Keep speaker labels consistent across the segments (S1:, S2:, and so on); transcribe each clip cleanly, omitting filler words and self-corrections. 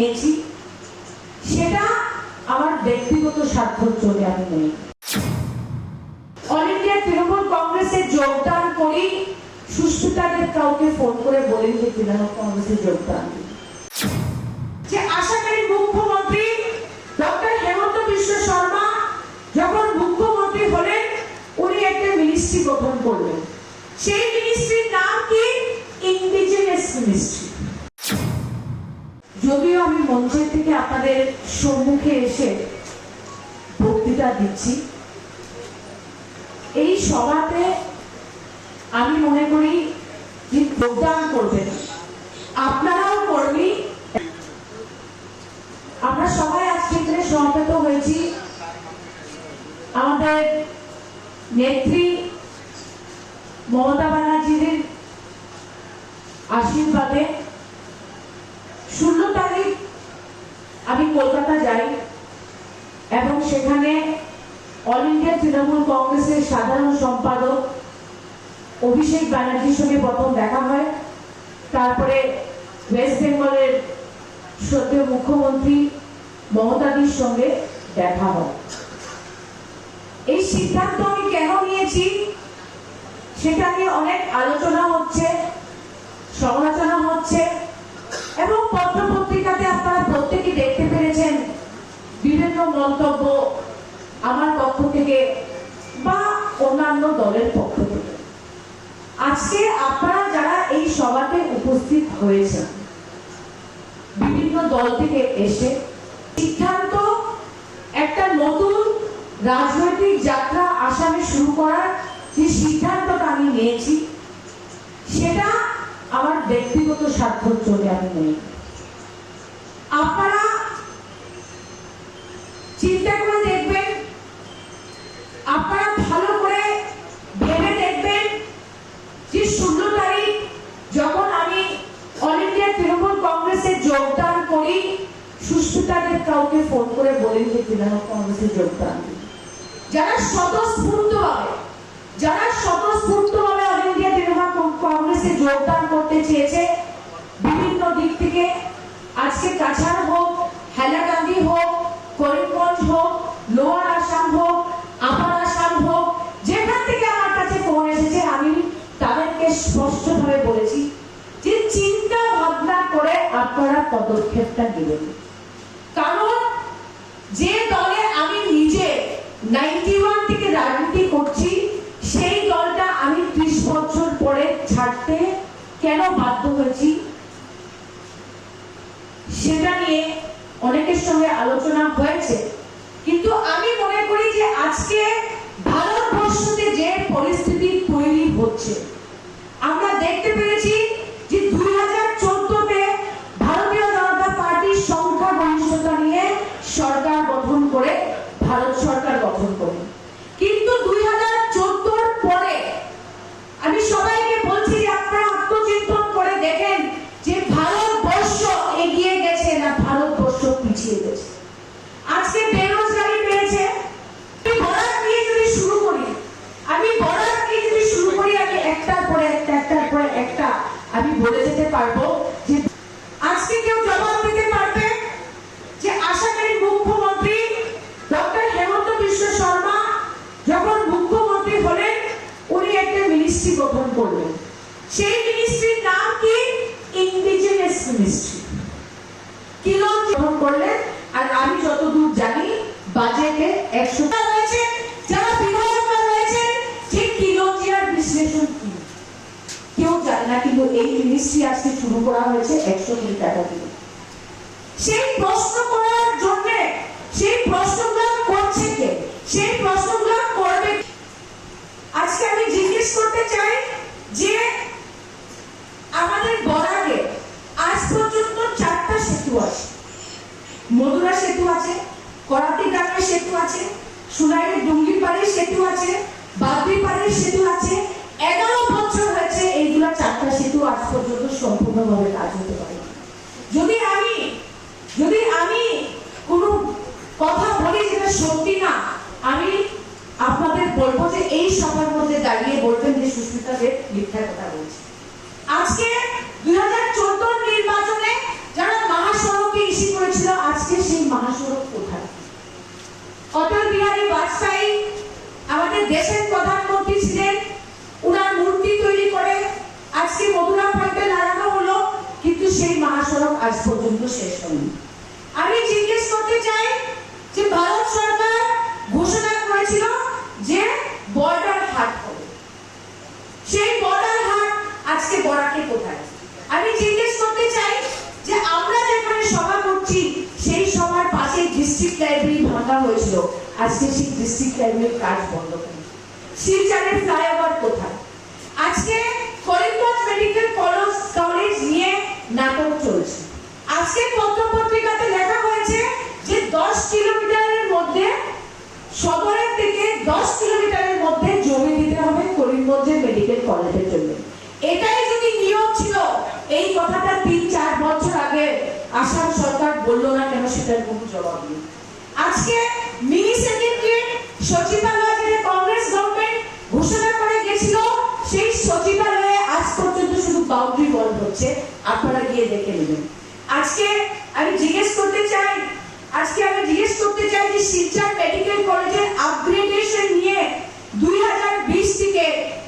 S1: নিয়েছি সেটা আমার ব্যক্তিগত স্বার্থের জন্য আমি নেই। অল ইন্ডিয়া তৃণমূল কংগ্রেসে যোগদান করি, সুস্মিতাদের কাউকে ফোন করে বলেন যে তৃণমূল কংগ্রেসে যোগদান দিন। যে আশা করি মুখ্যমন্ত্রী ডক্টর হেমন্ত বিশ্ব শর্মা যখন মুখ্যমন্ত্রী হলেন উনি একটা মিনিস্ট্রি গঠন করলেন। সেই মিনিস্ট্রির নাম কি? Indigenous ministry. যদিও আমি মঞ্চের থেকে আপনাদের সম্মুখে এসে বক্তৃতা দিচ্ছি, এই সভাতে আমি মনে করি যে যোগদান করবেন, আপনারাও কর্মী। আমরা সবাই আজকে এখানে সমবেত হয়েছি আমাদের নেত্রী মমতা ব্যানার্জির আশীর্বাদে। 16 তারিখ আমি কলকাতা যাই এবং সেখানে অল ইন্ডিয়া তৃণমূল কংগ্রেসের সাধারণ সম্পাদক অভিষেক ব্যানার্জির সঙ্গে প্রথম দেখা হয়। তারপরে ওয়েস্ট বেঙ্গলের শ্রদ্ধেয় মুখ্যমন্ত্রী মমতাদির সঙ্গে দেখা হয়। এই সিদ্ধান্ত আমি কেন নিয়েছি সেটা নিয়ে অনেক আলোচনা হচ্ছে, সমালোচনা হচ্ছে এবং পত্র-পত্রিকাতে আপনারা প্রত্যেকে দেখতে পেরেছেন বিভিন্ন মন্তব্য আমার পক্ষ থেকে বা অন্যান্য দলের পক্ষ থেকে। আজকে আপনারা যারা এই সভাতে উপস্থিত হয়েছেন বিভিন্ন দল থেকে এসে সিদ্ধান্ত, একটা নতুন রাজনৈতিক যাত্রা আসামে শুরু করার যে সিদ্ধান্তটা আমি নিয়েছি সেটা আমার ব্যক্তিগত স্বার্থের জন্য আমি নেই। আপনারা চিন্তা করে দেখবেন, আপনারা ভালো করে ভেবে দেখবেন যে 16 তারিখ যখন আমি অল ইন্ডিয়া তৃণমূল কংগ্রেসে যোগদান করি, সুস্মিতাদের কাউকে ফোন করে বলেন যে তৃণমূল কংগ্রেসে যোগদান দিন। যারা স্বতঃস্ফূর্তভাবে অল ইন্ডিয়া তৃণমূল কংগ্রেসে যোগদান করতে চেয়েছে বিভিন্ন দিক থেকে, আজকে কাছাড় হোক, হাইলাকান্দি হোক, করিমগঞ্জ হোক, লোয়ার আসাম হোক, আপার আসাম হোক, যেখান থেকে আমার কাছে ফোন এসেছে আমি তাদেরকে স্পষ্টভাবে বলেছি যে চিন্তা ভাবনা করে আপনারা পদক্ষেপটা নেবেন। কারণ যে দলে আমি নিজে 91 থেকে রাজনীতি করছি সেই দলটা আমি 30 বছর পরে ছাড়তে কেন বাধ্য হয়েছি সেটা নিয়ে অনেকের সঙ্গে আলোচনা হয়েছে। কিন্তু আমি মনে করি যে আজকে ভারতবর্ষতে যে পরিস্থিতি তৈরি হচ্ছে, আমরা দেখতে পেরেছি যে 2014-তে ভারতীয় জনতা পার্টির সংখ্যাগরিষ্ঠতা নিয়ে সরকার গঠন করে ভারত সরকার গঠন করে। কিন্তু 2014-র পরে আমি সবাইকে বলছি যে আপনারা আত্মচিন্তন করে দেখেন যে ভারতবর্ষ এগিয়ে গেছে না ভারতবর্ষ পিছিয়ে গেছে। আজকে বেরোজগারি বেড়েছে। আমি বরাত নিয়ে যদি শুরু করি আমি একটার পরে একটা আমি বলে যেতে পারবো যে আজকে কেউ জবাব দিতে পারবে যে আশা করি মুখ্যমন্ত্রী ডক্টর হেমন্ত বিশ্ব শর্মা যখন মুখ্যমন্ত্রী হলেন উনি একটা মিনিস্ট্রি গঠন করলেন। সেই মিনিস্ট্রির নাম কি? Indigenous ministry. কি লোক গঠন করলেন? আর আমি যতদূর জানি বাজেটে 100 রয়েছে। যারা বিধায়করা রয়েছেন যে কিলোজিয়ার বিশ্লেষণ কি কেউ জানে না, কিন্তু এই মিনিস্ট্রি আজকে শুরু করা হয়েছে 100 কোটি টাকা দিয়ে। সেই প্রশ্ন করার জন্য সেই প্রশ্নগুলো করছে কে? সেই প্রশ্নগুলো করবে। আজকে আমি জিজ্ঞেস করতে চাই যে আমাদের বরাকে আজ পর্যন্ত 4টা সেতু আছে। মধুরা সেতু আছে, করাতি ডাঙ্গা সেতু আছে, সুনাইয়ের ডুঙ্গিপাড়ের সেতু আছে, বাগদিপাড়ের সেতু আছে। 11 বছর হয়েছে এইগুলা 4টা সেতু আজ পর্যন্ত সম্পূর্ণভাবে কাজ হতে পারে। যদি আমি কোনো কথা বলি যেটা সত্যি না, আমি আপনাদের বলবো যে এই সভার মধ্যে দাঁড়িয়ে বলবেন যে সুস্মিতা দেব মিথ্যা কথা বলছে। আজকে 2014 নির্বাচনে যারা মহাসড়কে ইস্যু বাজপেয়ী আমাদের দেশের প্রধানমন্ত্রী ছিলেন, উনার মূর্তি তৈরি করে আজকে মধুরা পার্কে লাগানো হলো, কিন্তু সেই মহাসড়ক আজ পর্যন্ত শেষ হয়নি। আমি জিজ্ঞেস করতে চাই যে ভারত সরকার ঘোষণা করেছিল যে বর্ডার হাট হবে, সেই বর্ডার হাট আজকে বরাকে কোথায়? আমি জিজ্ঞেস করতে চাই যে আমরা যেখানে সভা করছি সেই সভার পাশে ডিস্ট্রিক্ট লাইব্রেরি ভাঙা হয়েছিল, আজকে সেই ডিস্ট্রিক্ট লাইব্রেরির কাজ বন্ধ করে। শিলচরের ফ্লাইওভার কোথায়? আজকে করিমগঞ্জ মেডিকেল কলেজ নিয়ে নাটক চলছে। আজকে পত্রপত্রিকাতে লেখা হয়েছে যে 10 কিলোমিটারের মধ্যে, শহরের থেকে 10 কিলোমিটারের মধ্যে জমি দিতে হবে করিমগঞ্জের মেডিকেল কলেজের জন্য। এটাই যদি নিয়ম ছিল, এই কথাটা 3-4 বছর আগে আসাম সরকার বলল না কেন? সেটার কোনো জবাব নেই। আজকে মিনি সেক্রেটারিয়েট সচিবালয় যেটা কংগ্রেস গভর্নমেন্ট ঘোষণা করে গেছিল, সেই সচিবালয়ে আজ পর্যন্ত শুধু বাউন্ডারি ওয়াল হচ্ছে, আপনারা গিয়ে দেখে নেবেন। আজকে আমি জিজ্ঞেস করতে চাই যে শিলচর মেডিকেল কলেজের আপগ্রেডেশন নিয়ে 2020 থেকে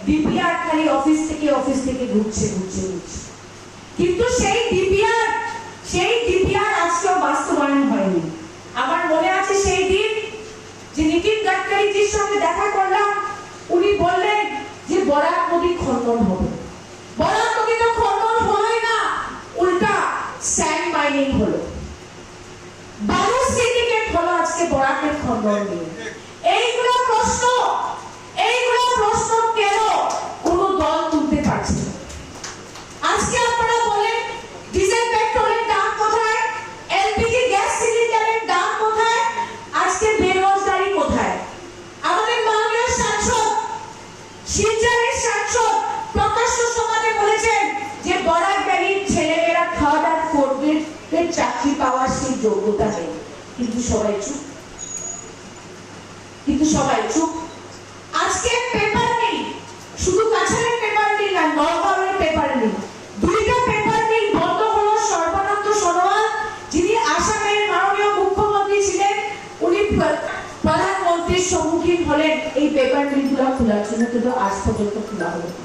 S1: ডিপিআর খালি অফিস থেকে ঘুরছে, কিন্তু সেই ডিপিআর আজকেও বাস্তবায়ন হয়নি। আমার মনে আছে সেই দিন যে নীতিন গাডকারিজির সঙ্গে দেখা করলাম, উনি বললেন যে বরাক নদী খনন হবে। বরাক নদী তো খনন হলোই না, উল্টা স্যান্ড মাইনিং হলো, বালু সিন্ডিকেট হলো আজকে বরাকের খনন নিয়ে। এইগুলো প্রশ্ন কেন কোনো দল তুলতে পারছে না? আজকে আপনারা বলেন ডিজেল পেট্রোলের দাম কোথায়, এলপিজি গ্যাস সিলিন্ডারের দাম কোথায়, আজকে বেরোজগারি কোথায়? আমাদের মাননীয় সাংসদ, শিলচরের সাংসদ প্রকাশ্য সমাজে বলেছেন যে বরাক ভ্যালির ছেলেমেয়েরা 3rd আর 4th গ্রেডের চাকরি পাওয়ার সেই যোগ্যতা নেই, কিন্তু সবাই চুপ। আজকে পেপার নেই, শুধু কাছাড়ের পেপার নেই না, নলবাড়ির পেপার নেই, 2টা পেপার নেই বন্ধ হলো। সর্বানন্দ সোনোয়াল, যিনি আসামের মাননীয় মুখ্যমন্ত্রী ছিলেন, উনি প্রধানমন্ত্রীর সম্মুখীন হলেন এই পেপার মিলগুলো খোলার জন্য, কিন্তু আজ পর্যন্ত খোলা হলো না।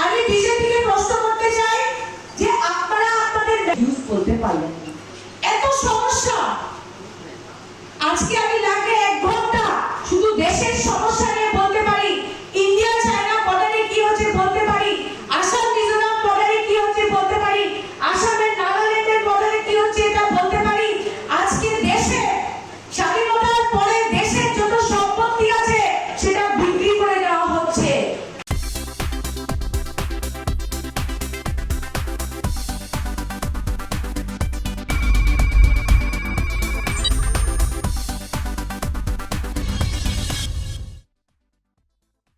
S1: আমি বিজেপিকে প্রশ্ন করতে চাই যে আপনারা আপনাদের নিউজ বলতে পারলেন না, এত সমস্যা। আজকে আমি লাগে 1 ঘন্টা শুধু দেশের সমস্যা